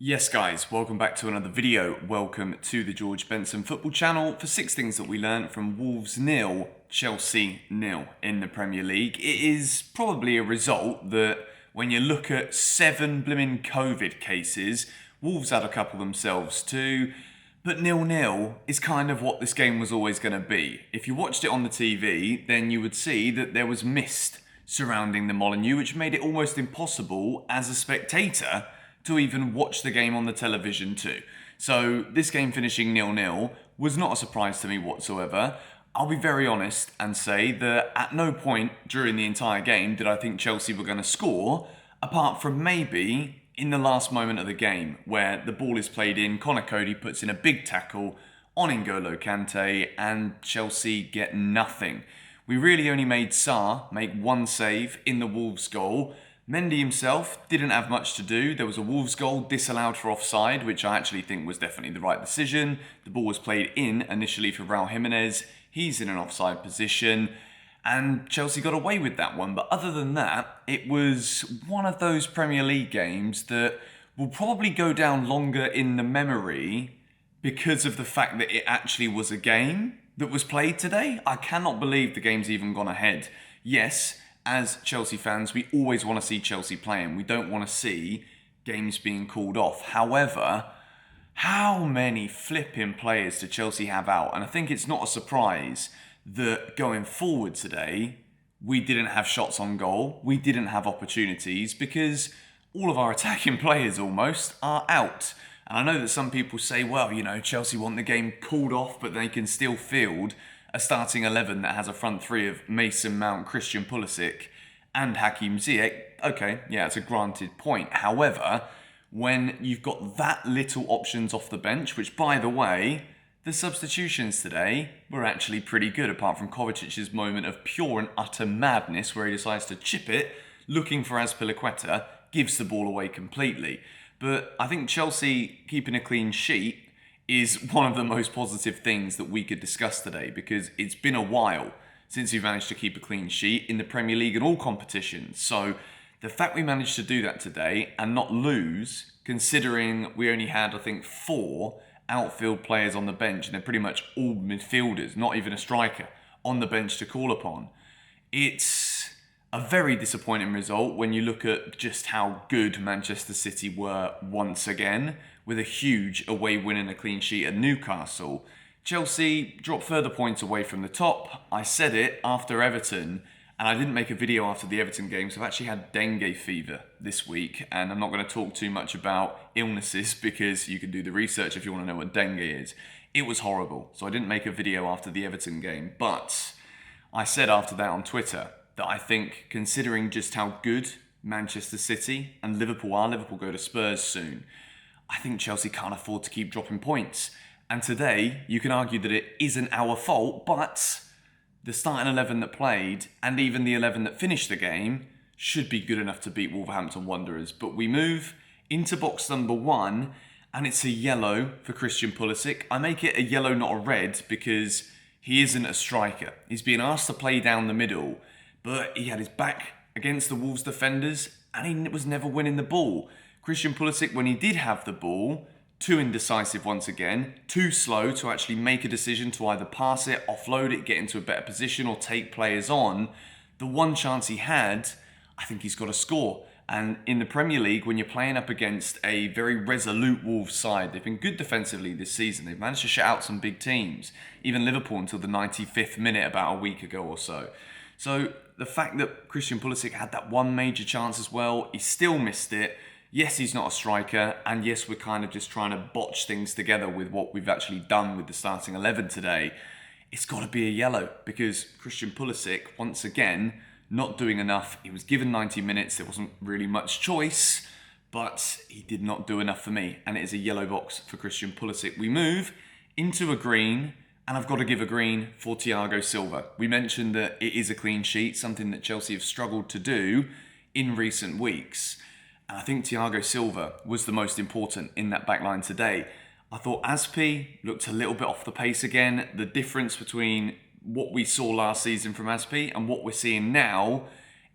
Yes guys, welcome back to another video. Welcome to the George Benson Football Channel for 6 things that we learned from Wolves 0, Chelsea 0 in the Premier League. It is probably a result that when you look at 7 blimmin' COVID cases, Wolves had a couple themselves too, but 0-0 is kind of what this game was always going to be. If you watched it on the TV, then you would see that there was mist surrounding the Molineux, which made it almost impossible as a spectator to even watch the game on the television too. So this game finishing 0-0 was not a surprise to me whatsoever. I'll be very honest and say that at no point during the entire game did I think Chelsea were going to score, apart from maybe in the last moment of the game where the ball is played in, Conor Coady puts in a big tackle on N'Golo Kante and Chelsea get nothing. We really only made Sarr make one save in the Wolves goal. Mendy himself didn't have much to do. There was a Wolves goal disallowed for offside, which I actually think was definitely the right decision. The ball was played in initially for Raul Jimenez. He's in an offside position, and Chelsea got away with that one. But other than that, it was one of those Premier League games that will probably go down longer in the memory because of the fact that it actually was a game that was played today. I cannot believe the game's even gone ahead. Yes, as Chelsea fans, we always want to see Chelsea playing. We don't want to see games being called off. However, how many flipping players did Chelsea have out? And I think it's not a surprise that going forward today, we didn't have shots on goal. We didn't have opportunities because all of our attacking players almost are out. And I know that some people say, well, Chelsea want the game called off, but they can still field a starting 11 that has a front three of Mason Mount, Christian Pulisic and Hakim Ziyech. Okay, yeah, it's a granted point. However, when you've got that little options off the bench, which by the way, the substitutions today were actually pretty good, apart from Kovacic's moment of pure and utter madness where he decides to chip it, looking for Azpilicueta, gives the ball away completely. But I think Chelsea keeping a clean sheet is one of the most positive things that we could discuss today, because it's been a while since we've managed to keep a clean sheet in the Premier League and all competitions. So the fact we managed to do that today and not lose, considering we only had, I think, 4 outfield players on the bench, and they're pretty much all midfielders, not even a striker, on the bench to call upon. It's a very disappointing result when you look at just how good Manchester City were once again, with a huge away win and a clean sheet at Newcastle. Chelsea dropped further points away from the top. I said it after Everton, and I didn't make a video after the Everton game, so I've actually had dengue fever this week, and I'm not going to talk too much about illnesses because you can do the research if you want to know what dengue is. It was horrible, so I didn't make a video after the Everton game, but I said after that on Twitter that I think, considering just how good Manchester City and Liverpool are, Liverpool go to Spurs soon, I think Chelsea can't afford to keep dropping points. And today, you can argue that it isn't our fault, but the starting 11 that played, and even the 11 that finished the game, should be good enough to beat Wolverhampton Wanderers. But we move into box number 1, and it's a yellow for Christian Pulisic. I make it a yellow, not a red, because he isn't a striker. He's being asked to play down the middle, but he had his back against the Wolves defenders, and he was never winning the ball. Christian Pulisic, when he did have the ball, too indecisive once again, too slow to actually make a decision to either pass it, offload it, get into a better position, or take players on. The one chance he had, I think he's got to score. And in the Premier League, when you're playing up against a very resolute Wolves side, they've been good defensively this season. They've managed to shut out some big teams, even Liverpool until the 95th minute about a week ago or so. So the fact that Christian Pulisic had that one major chance as well, he still missed it. Yes, he's not a striker, and yes, we're kind of just trying to botch things together with what we've actually done with the starting 11 today. It's got to be a yellow, because Christian Pulisic, once again, not doing enough. He was given 90 minutes, there wasn't really much choice, but he did not do enough for me, and it is a yellow box for Christian Pulisic. We move into a green, and I've got to give a green for Thiago Silva. We mentioned that it is a clean sheet, something that Chelsea have struggled to do in recent weeks. And I think Thiago Silva was the most important in that backline today. I thought Azpi looked a little bit off the pace again. The difference between what we saw last season from Azpi and what we're seeing now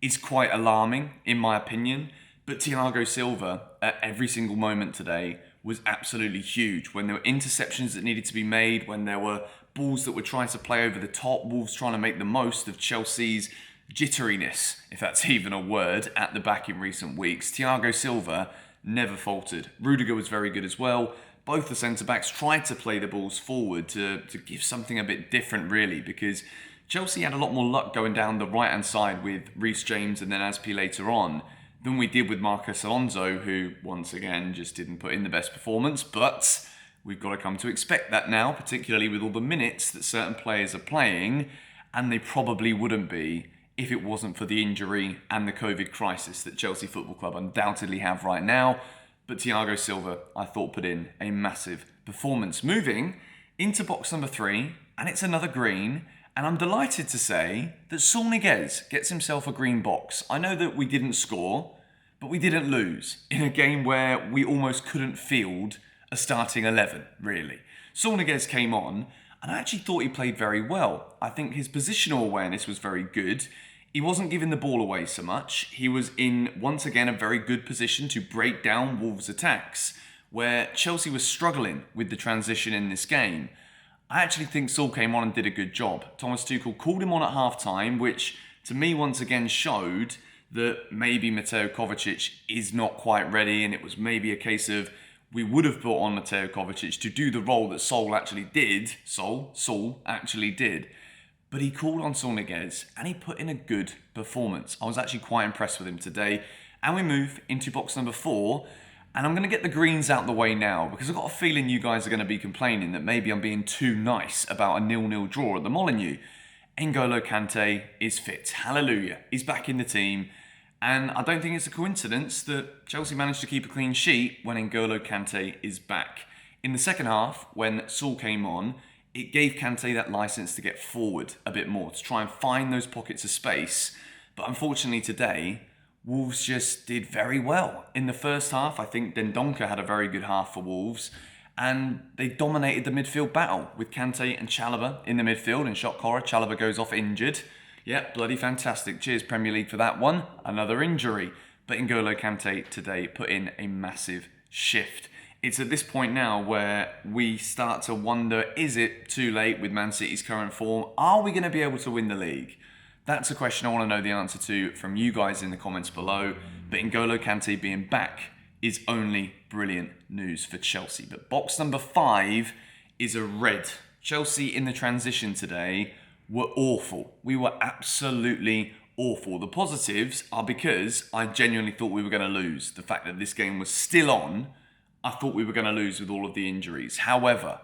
is quite alarming, in my opinion. But Thiago Silva, at every single moment today, was absolutely huge. When there were interceptions that needed to be made, when there were balls that were trying to play over the top, Wolves trying to make the most of Chelsea's jitteriness, if that's even a word, at the back in recent weeks. Thiago Silva never faltered. Rudiger was very good as well. Both the centre-backs tried to play the balls forward to give something a bit different, really, because Chelsea had a lot more luck going down the right-hand side with Reece James and then Aspi later on than we did with Marcos Alonso, who, once again, just didn't put in the best performance. But we've got to come to expect that now, particularly with all the minutes that certain players are playing, and they probably wouldn't be if it wasn't for the injury and the COVID crisis that Chelsea Football Club undoubtedly have right now. But Thiago Silva, I thought, put in a massive performance. Moving into box number 3, and it's another green, and I'm delighted to say that Saul Niguez gets himself a green box. I know that we didn't score, but we didn't lose in a game where we almost couldn't field a starting 11, really. Saul Niguez came on, and I actually thought he played very well. I think his positional awareness was very good. He wasn't giving the ball away so much. He was in, once again, a very good position to break down Wolves' attacks, where Chelsea was struggling with the transition in this game. I actually think Saul came on and did a good job. Thomas Tuchel called him on at half-time, which to me once again showed that maybe Mateo Kovacic is not quite ready, and it was maybe a case of we would have brought on Mateo Kovacic to do the role that Saul actually did. Saul actually did. But he called on Saul Niguez and he put in a good performance. I was actually quite impressed with him today. And we move into box number 4. And I'm going to get the greens out the way now because I've got a feeling you guys are going to be complaining that maybe I'm being too nice about a 0-0 draw at the Molineux. N'Golo Kante is fit. Hallelujah. He's back in the team. And I don't think it's a coincidence that Chelsea managed to keep a clean sheet when N'Golo Kante is back. In the second half, when Saul came on, it gave Kante that license to get forward a bit more, to try and find those pockets of space. But unfortunately today, Wolves just did very well. In the first half, I think Dendoncker had a very good half for Wolves, and they dominated the midfield battle with Kante and Chalobah in the midfield. And shock horror, Chalobah goes off injured. Yep, bloody fantastic. Cheers, Premier League, for that one. Another injury. But N'Golo Kante today put in a massive shift. It's at this point now where we start to wonder, is it too late with Man City's current form? Are we going to be able to win the league? That's a question I want to know the answer to from you guys in the comments below. But N'Golo Kante being back is only brilliant news for Chelsea. But box number 5 is a red. Chelsea in the transition today were awful. We were absolutely awful. The positives are because I genuinely thought we were going to lose. The fact that this game was still on, I thought we were going to lose with all of the injuries. However,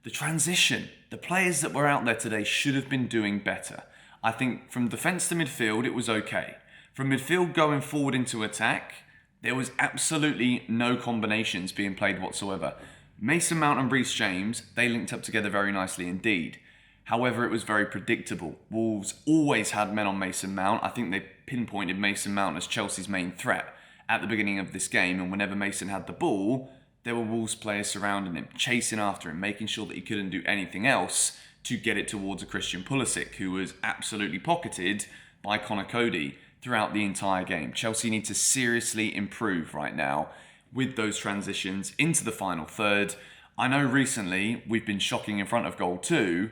the transition, the players that were out there today should have been doing better. I think from defence to midfield, it was okay. From midfield going forward into attack, there was absolutely no combinations being played whatsoever. Mason Mount and Reece James, they linked up together very nicely indeed. However, it was very predictable. Wolves always had men on Mason Mount. I think they pinpointed Mason Mount as Chelsea's main threat at the beginning of this game, and whenever Mason had the ball, there were Wolves players surrounding him, chasing after him, making sure that he couldn't do anything else to get it towards a Christian Pulisic, who was absolutely pocketed by Connor Cody throughout the entire game. Chelsea need to seriously improve right now with those transitions into the final third. I know recently we've been shocking in front of goal too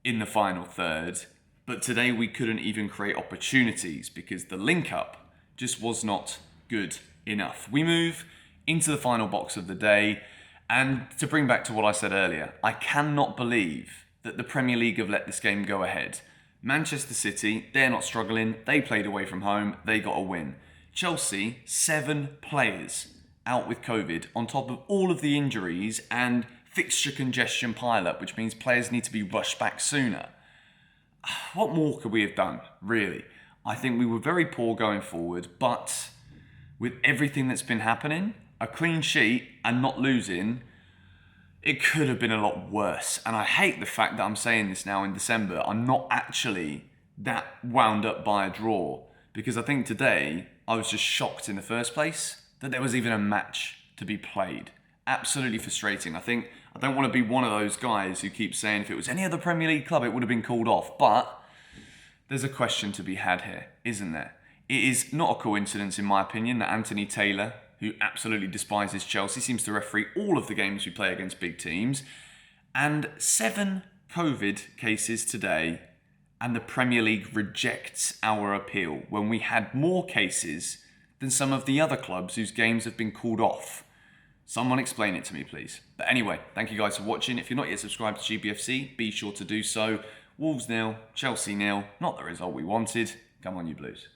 in the final third, but today we couldn't even create opportunities because the link-up just was not good enough. We move into the final box of the day, and to bring back to what I said earlier, I cannot believe that the Premier League have let this game go ahead. Manchester City, they're not struggling, they played away from home, they got a win. Chelsea, 7 players out with COVID on top of all of the injuries and fixture congestion pile-up, which means players need to be rushed back sooner. What more could we have done, really? I think we were very poor going forward, but with everything that's been happening, a clean sheet and not losing, it could have been a lot worse. And I hate the fact that I'm saying this now in December. I'm not actually that wound up by a draw, because I think today I was just shocked in the first place that there was even a match to be played. Absolutely frustrating. I don't want to be one of those guys who keeps saying if it was any other Premier League club, it would have been called off. But there's a question to be had here, isn't there? It is not a coincidence, in my opinion, that Anthony Taylor, who absolutely despises Chelsea, seems to referee all of the games we play against big teams. And 7 COVID cases today, and the Premier League rejects our appeal when we had more cases than some of the other clubs whose games have been called off. Someone explain it to me, please. But anyway, thank you guys for watching. If you're not yet subscribed to GBFC, be sure to do so. Wolves 0, Chelsea 0. Not the result we wanted. Come on, you Blues.